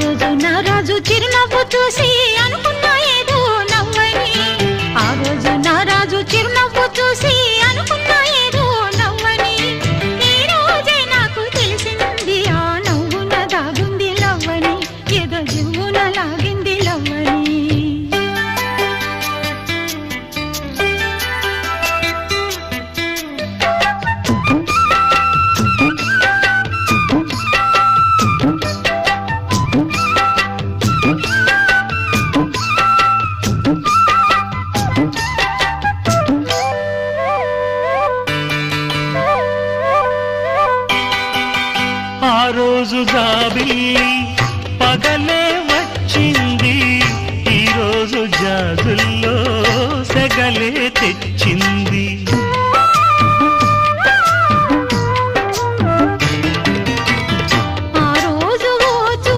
రోజు నా రాజు చిరునవ్వు చూసి అనుకున్నా ఏదో నవ్వని. ఆ రోజు నా రాజు చిరునవ్వు చూసి అనుకున్నా ఏదో నవ్వని. ఈ రోజే నాకు తెలిసింది ఆ నవ్వున దాగుంది లవ్వని. ఏదో జివ్వున లాగింది లవ్వని. ఆ రోజు జాబిల్లి పగలే వచ్చింది, ఈ రోజు జాజుల్లో సెగలే తెచ్చింది.